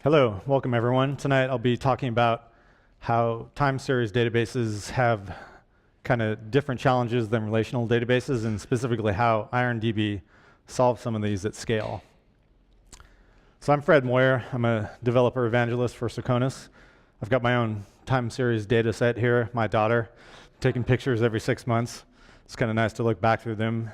Hello, welcome everyone. Tonight I'll be talking about how time series databases have kind of different challenges than relational databases, and specifically how IRONdb solves some of these at scale. So I'm Fred Moyer. I'm a developer evangelist for Circonus. I've got my own time series data set here, my daughter, taking pictures every 6 months. It's kind of nice to look back through them.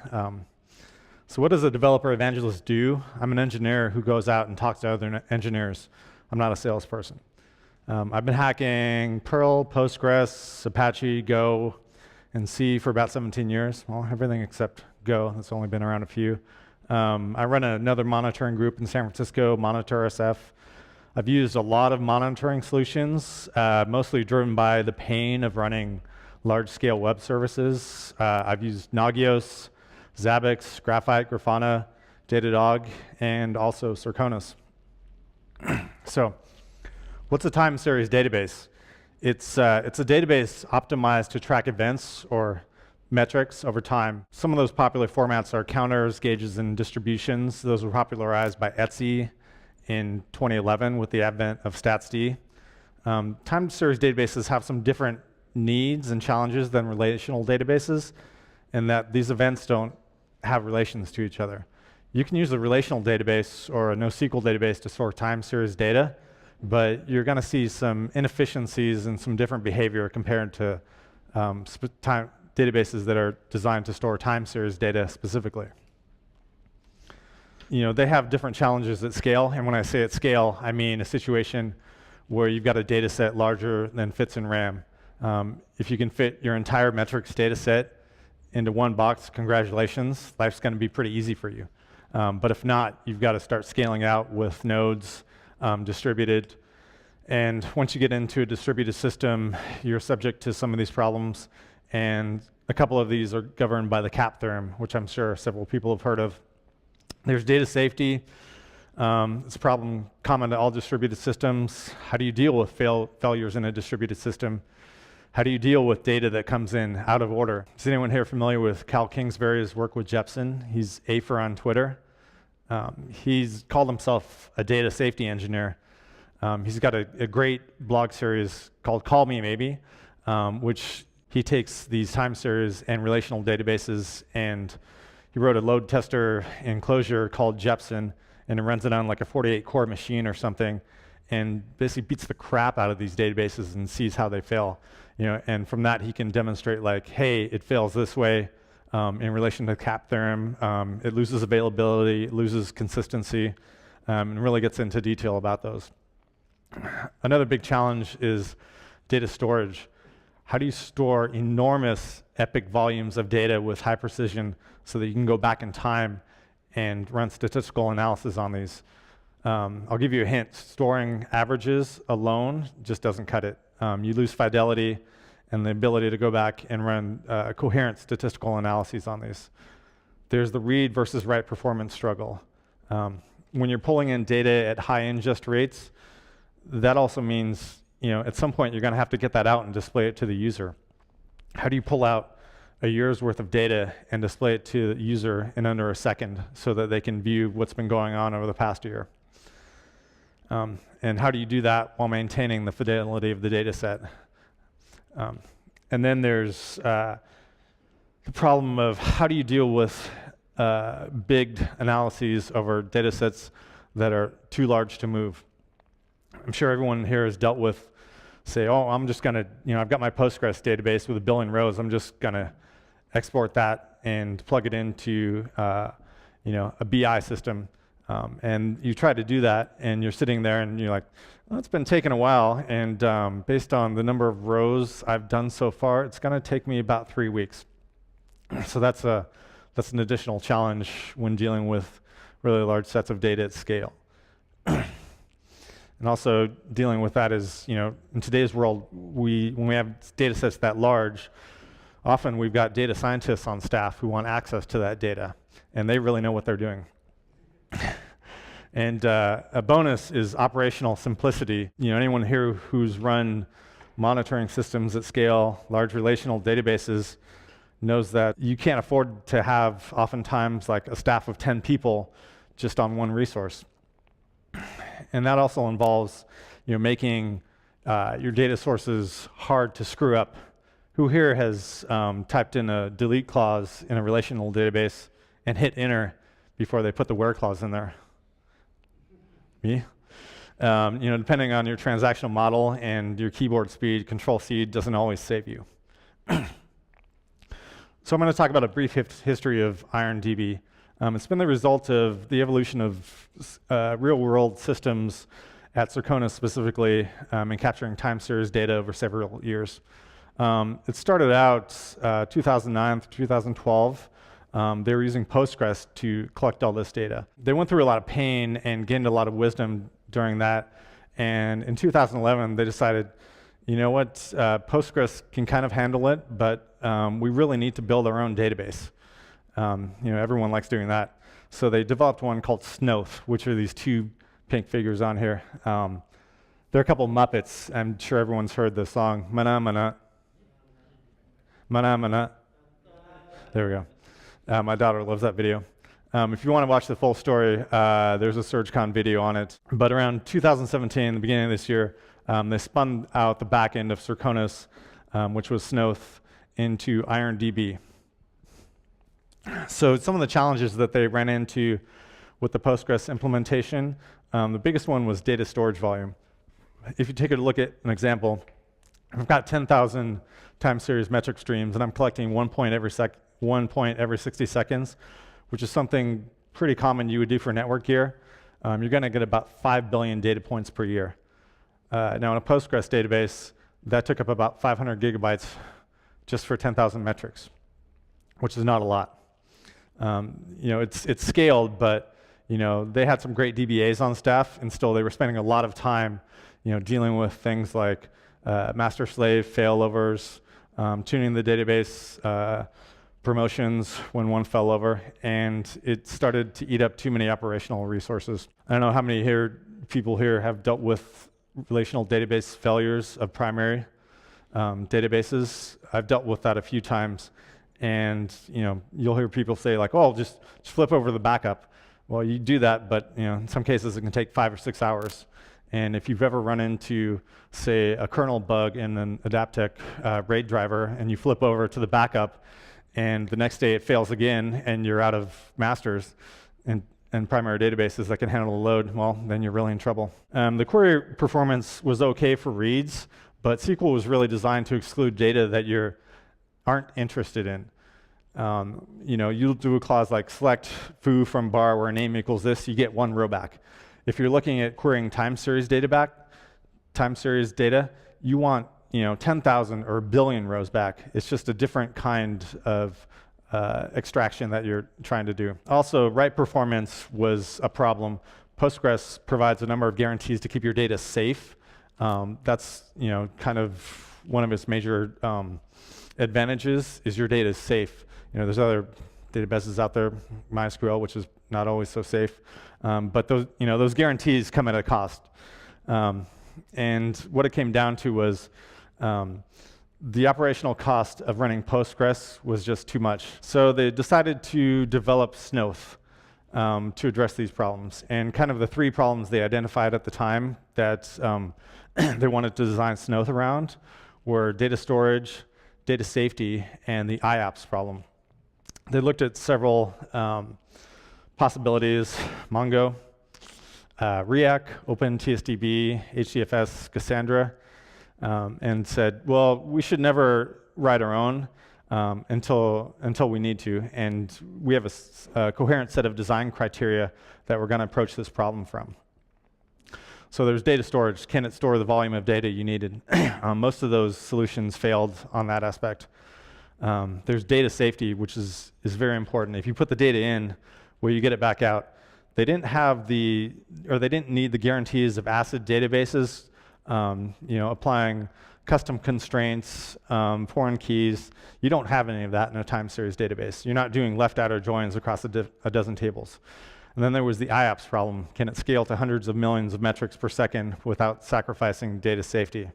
So what does a developer evangelist do? I'm an engineer who goes out and talks to other engineers. I'm not a salesperson. I've been hacking Perl, Postgres, Apache, Go, and C for about 17 years. Well, everything except Go. That's only been around a few. I run another monitoring group in San Francisco, Monitor SF. I've used a lot of monitoring solutions, mostly driven by the pain of running large-scale web services. I've used Nagios, Zabbix, Graphite, Grafana, Datadog, and also Circonus. So, what's a time series database? It's a database optimized to track events or metrics over time. Some of those popular formats are counters, gauges, and distributions. Those were popularized by Etsy in 2011 with the advent of StatsD. Time series databases have some different needs and challenges than relational databases, in that these events don't have relations to each other. You can use a relational database or a NoSQL database to store time series data, but you're going to see some inefficiencies and some different behavior compared to databases that are designed to store time series data specifically. You know, they have different challenges at scale, and when I say at scale, I mean a situation where you've got a data set larger than fits in RAM. If you can fit your entire metrics data set into one box, congratulations, life's going to be pretty easy for you. But if not, you've got to start scaling out with nodes, distributed. And once you get into a distributed system, you're subject to some of these problems. And a couple of these are governed by the CAP theorem, which I'm sure several people have heard of. There's data safety. It's a problem common to all distributed systems. How do you deal with failures in a distributed system? How do you deal with data that comes in out of order? Is anyone here familiar with Cal Kingsbury's work with Jepsen? He's AFER on Twitter. He's called himself a data safety engineer. He's got a great blog series called Call Me Maybe, which he takes these time series and relational databases, and he wrote a load tester enclosure called Jepsen, and it runs it on like a 48-core machine or something, and basically beats the crap out of these databases and sees how they fail. You know, and from that he can demonstrate like, hey, it fails this way in relation to the CAP theorem. It loses availability, it loses consistency, and really gets into detail about those. Another big challenge is data storage. How do you store enormous epic volumes of data with high precision so that you can go back in time and run statistical analysis on these? I'll give you a hint. Storing averages alone just doesn't cut it. You lose fidelity and the ability to go back and run coherent statistical analyses on these. There's the read versus write performance struggle. When you're pulling in data at high ingest rates, that also means, you know, at some point you're going to have to get that out and display it to the user. How do you pull out a year's worth of data and display it to the user in under a second so that they can view what's been going on over the past year? And how do you do that while maintaining the fidelity of the data set? And then there's the problem of how do you deal with big analyses over data sets that are too large to move? I'm sure everyone here has dealt with, say, oh, I'm just going to, you know, I've got my Postgres database with a billion rows. I'm just going to export that and plug it into, you know, a BI system. And you try to do that, and you're sitting there, and you're like, well, it's been taking a while, and based on the number of rows I've done so far, it's going to take me about 3 weeks. So that's an additional challenge when dealing with really large sets of data at scale. And also dealing with that is, you know, in today's world, when we have data sets that large, often we've got data scientists on staff who want access to that data, and they really know what they're doing. And a bonus is operational simplicity. You know, anyone here who's run monitoring systems at scale, large relational databases, knows that you can't afford to have oftentimes like a staff of 10 people just on one resource. And that also involves making your data sources hard to screw up. Who here has typed in a delete clause in a relational database and hit enter before they put the where clause in there? Me? Depending on your transactional model and your keyboard speed, Control-C doesn't always save you. So I'm going to talk about a brief history of IRONdb. It's been the result of the evolution of real-world systems at Circonus specifically in capturing time series data over several years. It started out 2009 to 2012. They were using Postgres to collect all this data. They went through a lot of pain and gained a lot of wisdom during that. And in 2011, they decided, you know what, Postgres can kind of handle it, but we really need to build our own database. Everyone likes doing that. So they developed one called Snoth, which are these two pink figures on here. They're a couple Muppets. I'm sure everyone's heard the song, Mana Mana. Mana Mana. There we go. My daughter loves that video. If you want to watch the full story, there's a SurgeCon video on it. But around 2017, the beginning of this year, they spun out the back end of Circonus, which was Snoth, into IRONdb. So some of the challenges that they ran into with the Postgres implementation, the biggest one was data storage volume. If you take a look at an example, I've got 10,000 time series metric streams, and I'm collecting 1 point every 60 seconds, which is something pretty common you would do for network gear. You're going to get about 5 billion data points per year. Now, in a Postgres database, that took up about 500 gigabytes just for 10,000 metrics, which is not a lot. It's scaled, but they had some great DBAs on staff, and still they were spending a lot of time dealing with things like master-slave failovers, tuning the database promotions when one fell over, and it started to eat up too many operational resources. I don't know how many people here have dealt with relational database failures of primary databases. I've dealt with that a few times, and you'll hear people say like, "Oh, just flip over the backup." Well, you do that, but in some cases it can take 5 or 6 hours. And if you've ever run into, say, a kernel bug in an Adaptec RAID driver, and you flip over to the backup, and the next day it fails again, and you're out of masters and primary databases that can handle the load, well, then you're really in trouble. The query performance was okay for reads, but SQL was really designed to exclude data that you aren't interested in. You'll do a clause like select foo from bar where name equals this, you get 1 row back. If you're looking at querying time series data, you want 10,000 or a billion rows back. It's just a different kind of extraction that you're trying to do. Also, write performance was a problem. Postgres provides a number of guarantees to keep your data safe. That's kind of one of its major advantages is your data is safe. There's other databases out there, MySQL, which is not always so safe, but those guarantees come at a cost. And what it came down to was the operational cost of running Postgres was just too much. So they decided to develop Snoth to address these problems. And kind of the 3 problems they identified at the time that they wanted to design Snoth around were data storage, data safety, and the IOPS problem. They looked at several possibilities, Mongo, React, Open TSDB, HDFS, Cassandra, and said, well, we should never write our own until we need to, and we have a coherent set of design criteria that we're going to approach this problem from. So there's data storage. Can it store the volume of data you needed? Most of those solutions failed on that aspect. There's data safety, which is very important. If you put the data in, will you get it back out? They didn't need the guarantees of ACID databases, applying custom constraints, foreign keys. You don't have any of that in a time series database. You're not doing left outer joins across a dozen tables. And then there was the IOPS problem. Can it scale to hundreds of millions of metrics per second without sacrificing data safety?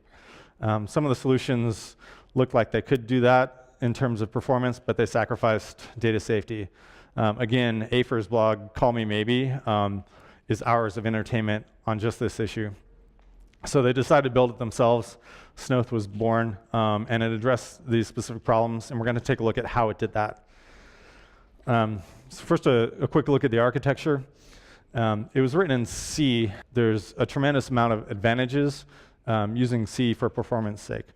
Some of the solutions looked like they could do that in terms of performance, but they sacrificed data safety. Again, Afer's blog, Call Me Maybe, is hours of entertainment on just this issue. So they decided to build it themselves. Snoth was born, and it addressed these specific problems, and we're going to take a look at how it did that. So first, a quick look at the architecture. It was written in C. There's a tremendous amount of advantages using C for performance sake.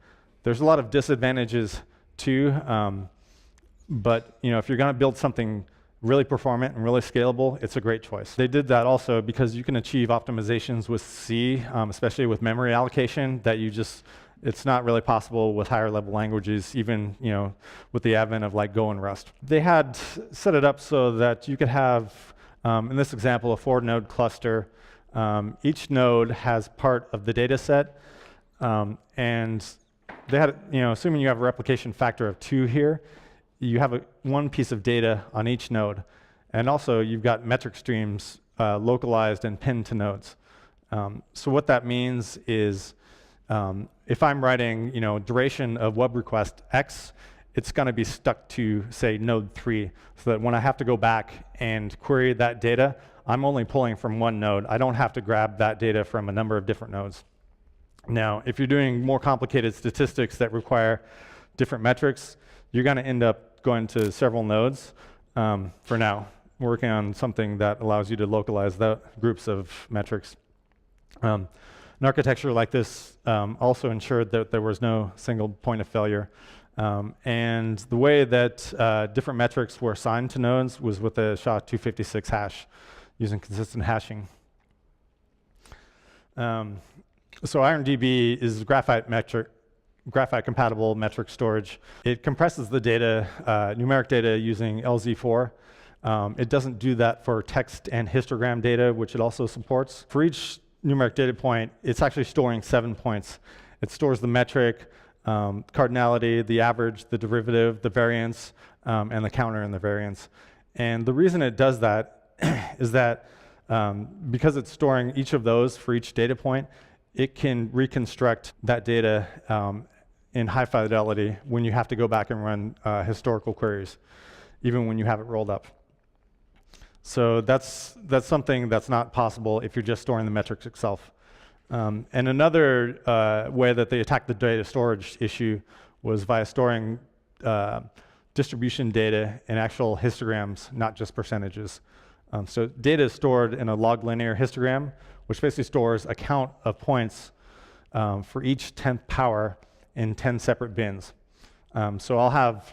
There's a lot of disadvantages too, but if you're going to build something really performant and really scalable, it's a great choice. They did that also because you can achieve optimizations with C, especially with memory allocation, that it's not really possible with higher level languages, even with the advent of like Go and Rust. They had set it up so that you could have, in this example, a 4-node cluster. Each node has part of the data set, and they had, assuming you have a replication factor of 2 here, you have one piece of data on each node. And also, you've got metric streams localized and pinned to nodes. So what that means is, if I'm writing, duration of web request X, it's going to be stuck to, say, node 3, so that when I have to go back and query that data, I'm only pulling from one node. I don't have to grab that data from a number of different nodes. Now, if you're doing more complicated statistics that require different metrics, you're going to end up going to several nodes. For now, we're working on something that allows you to localize the groups of metrics. An architecture like this also ensured that there was no single point of failure. And the way that different metrics were assigned to nodes was with the SHA-256 hash, using consistent hashing. So IRONdb is Graphite compatible metric storage. It compresses the data, numeric data, using LZ4. It doesn't do that for text and histogram data, which it also supports. For each numeric data point, it's actually storing 7 points. It stores the metric, cardinality, the average, the derivative, the variance, and the counter in the variance. And the reason it does that is that because it's storing each of those for each data point, it can reconstruct that data in high fidelity when you have to go back and run historical queries, even when you have it rolled up. So that's something that's not possible if you're just storing the metrics itself. And another way that they attacked the data storage issue was via storing distribution data in actual histograms, not just percentages. So data is stored in a log linear histogram, which basically stores a count of points for each 10th power in 10 separate bins. So I'll have,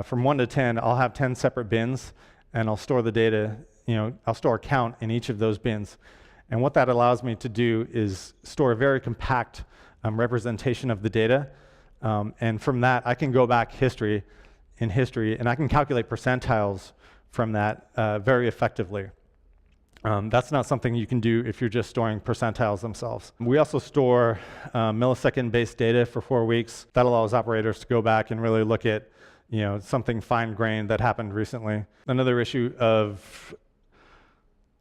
from 1 to 10, I'll have 10 separate bins, and I'll store the data, I'll store a count in each of those bins. And what that allows me to do is store a very compact representation of the data. And from that, I can go back in history, and I can calculate percentiles from that very effectively. That's not something you can do if you're just storing percentiles themselves. We also store millisecond-based data for 4 weeks. That allows operators to go back and really look at something fine-grained that happened recently. Another issue of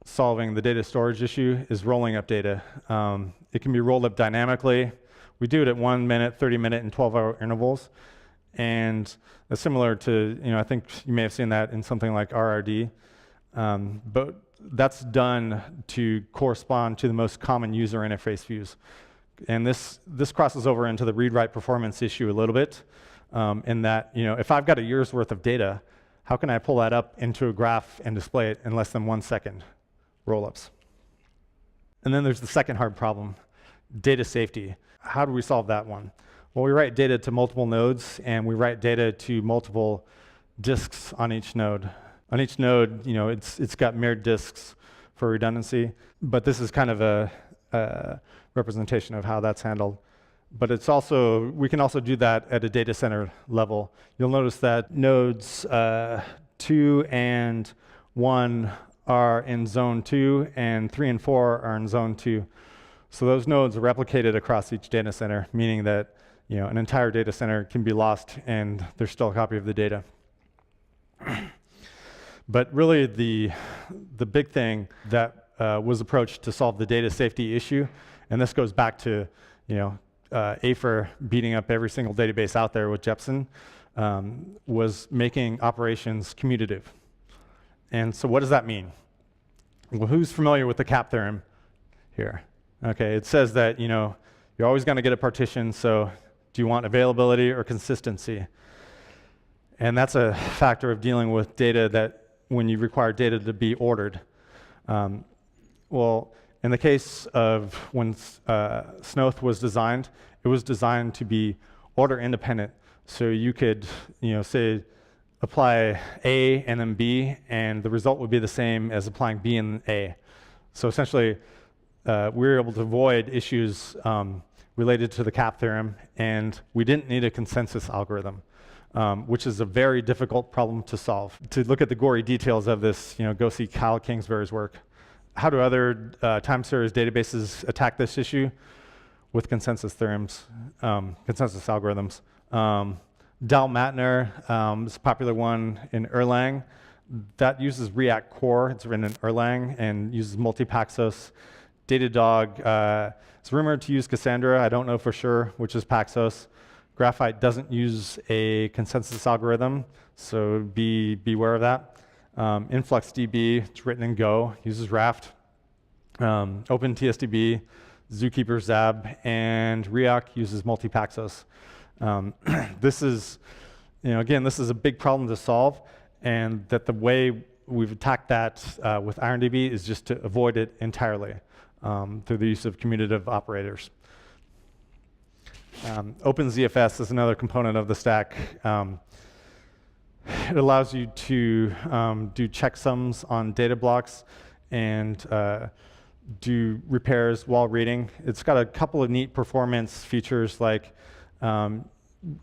solving the data storage issue is rolling up data. It can be rolled up dynamically. We do it at 1 minute, 30-minute, and 12-hour intervals. And it's similar to, I think you may have seen that in something like RRD. But that's done to correspond to the most common user interface views. And this crosses over into the read-write performance issue a little bit, in that, if I've got a year's worth of data, how can I pull that up into a graph and display it in less than 1 second rollups? And then there's the second hard problem, data safety. How do we solve that one? Well, we write data to multiple nodes, and we write data to multiple disks on each node. On each node, it's got mirrored disks for redundancy, but this is kind of a representation of how that's handled. But we can also do that at a data center level. You'll notice that nodes 2 and 1 are in zone 2, and 3 and 4 are in zone 2. So those nodes are replicated across each data center, meaning that an entire data center can be lost and there's still a copy of the data. But really, the big thing that was approached to solve the data safety issue, and this goes back to AFER beating up every single database out there with Jepsen, was making operations commutative. And so what does that mean? Well, who's familiar with the CAP theorem here? Okay, it says that, you're always going to get a partition, so do you want availability or consistency? And that's a factor of dealing with data that when you require data to be ordered. Well, in the case of when Snoth was designed, it was designed to be order independent. So you could, say, apply A and then B, and the result would be the same as applying B and A. So essentially, we were able to avoid issues related to the CAP theorem, and we didn't need a consensus algorithm, which is a very difficult problem to solve. To look at the gory details of this, go see Kyle Kingsbury's work. How do other time series databases attack this issue? With consensus theorems, consensus algorithms. Dalmatner is a popular one in Erlang. That uses React Core. It's written in Erlang and uses multi-Paxos. Datadog is rumored to use Cassandra. I don't know for sure which is Paxos. Graphite doesn't use a consensus algorithm, so beware of that. InfluxDB, it's written in Go, uses Raft. OpenTSDB, Zookeeper Zab, and Riak uses multi-Paxos. This is, again, this is a big problem to solve, and that the way we've attacked that with IRONdb is just to avoid it entirely through the use of commutative operators. OpenZFS is another component of the stack. It allows you to do checksums on data blocks and do repairs while reading. It's got a couple of neat performance features, like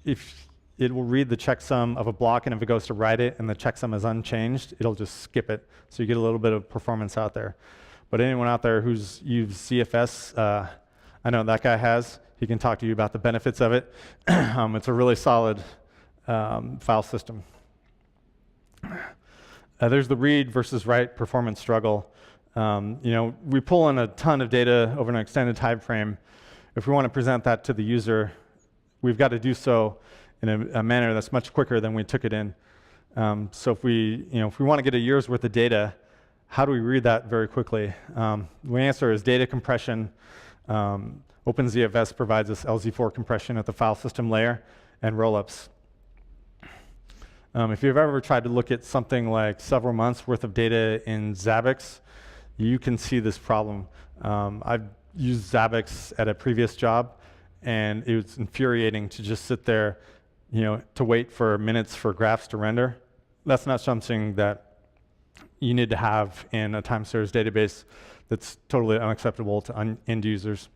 if it will read the checksum of a block, and if it goes to write it and the checksum is unchanged, it'll just skip it. So you get a little bit of performance out there. But anyone out there who's used ZFS, I know that guy has. He can talk to you about the benefits of it. It's a really solid file system. There's the read versus write performance struggle. We pull in a ton of data over an extended time frame. If we want to present that to the user, we've got to do so in a manner that's much quicker than we took it in. So if we want to get a year's worth of data, how do we read that very quickly? The answer is data compression. OpenZFS provides us LZ4 compression at the file system layer and rollups. If you've ever tried to look at something like several months worth of data in Zabbix, you can see this problem. I've used Zabbix at a previous job, and it was infuriating to just sit there, to wait for minutes for graphs to render. That's not something that you need to have in a time series database. That's totally unacceptable to end users.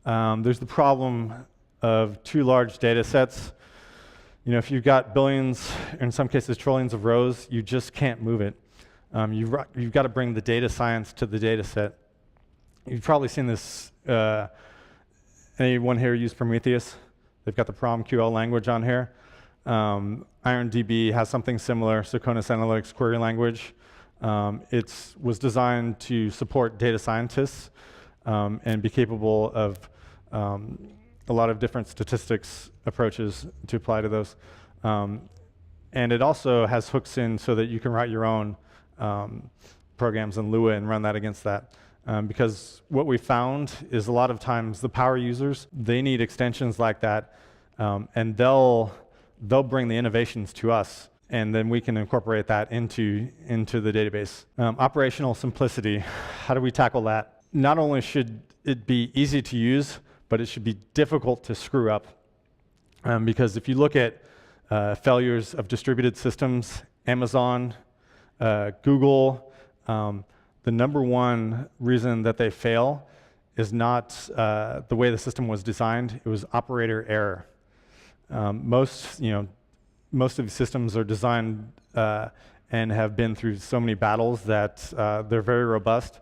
There's the problem of too large data sets. If you've got billions, in some cases trillions of rows, you just can't move it. You've got to bring the data science to the data set. You've probably seen this. Anyone here use Prometheus? They've got the PromQL language on here. IRONdb has something similar, Circonus Analytics Query Language. It was designed to support data scientists and be capable of a lot of different statistics approaches to apply to those. And it also has hooks in so that you can write your own programs in Lua and run that against that. Because what we found is a lot of times the power users, they need extensions like that, and they'll bring the innovations to us, and then we can incorporate that into the database. Operational simplicity, how do we tackle that? Not only should it be easy to use, but it should be difficult to screw up. Because if you look at failures of distributed systems, Amazon, Google, the number one reason that they fail is not the way the system was designed. It was operator error. Most of these systems are designed and have been through so many battles that they're very robust.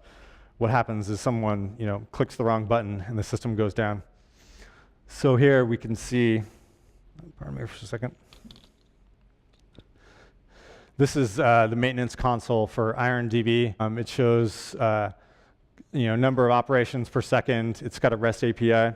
What happens is someone clicks the wrong button and the system goes down. So here we can see, pardon me for a second. This is the maintenance console for IRONdb. It shows number of operations per second. It's got a REST API,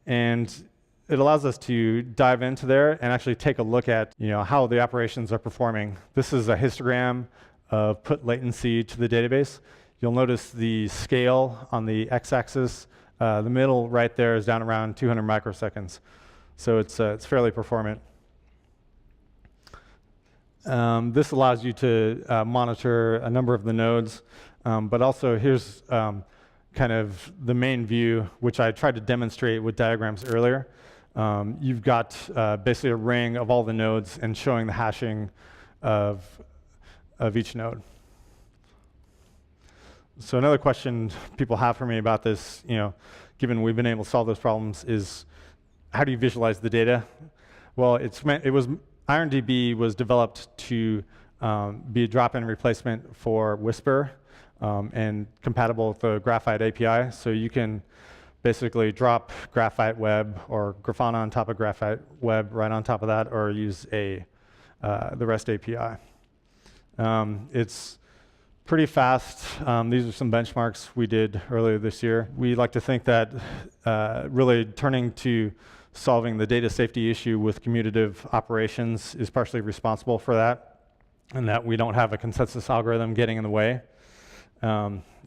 and it allows us to dive into there and actually take a look at how the operations are performing. This is a histogram of put latency to the database. You'll notice the scale on the x-axis. The middle right there is down around 200 microseconds. So it's fairly performant. This allows you to monitor a number of the nodes, but also here's kind of the main view, which I tried to demonstrate with diagrams earlier. You've got basically a ring of all the nodes and showing the hashing of each node. So another question people have for me about this, given we've been able to solve those problems, is how do you visualize the data? Well, IRONdb was developed to be a drop-in replacement for Whisper and compatible with the Graphite API. So you can basically drop Graphite Web or Grafana on top of Graphite Web right on top of that, or use the REST API. It's pretty fast. These are some benchmarks we did earlier this year. We like to think that really turning to solving the data safety issue with commutative operations is partially responsible for that, and that we don't have a consensus algorithm getting in the way.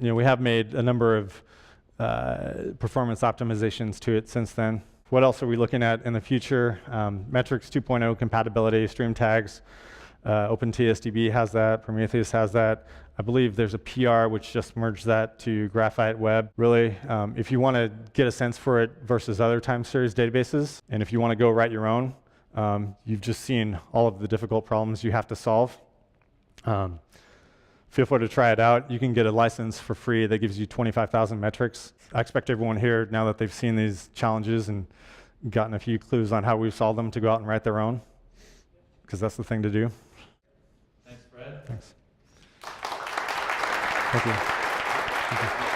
We have made a number of performance optimizations to it since then. What else are we looking at in the future? Metrics 2.0 compatibility, stream tags. OpenTSDB has that, Prometheus has that. I believe there's a PR which just merged that to Graphite Web. Really, if you want to get a sense for it versus other time series databases, and if you want to go write your own, you've just seen all of the difficult problems you have to solve. Feel free to try it out. You can get a license for free that gives you 25,000 metrics. I expect everyone here, now that they've seen these challenges and gotten a few clues on how we've solved them, to go out and write their own, because that's the thing to do. Thanks, Brad. Thanks. Thank you. Thank you.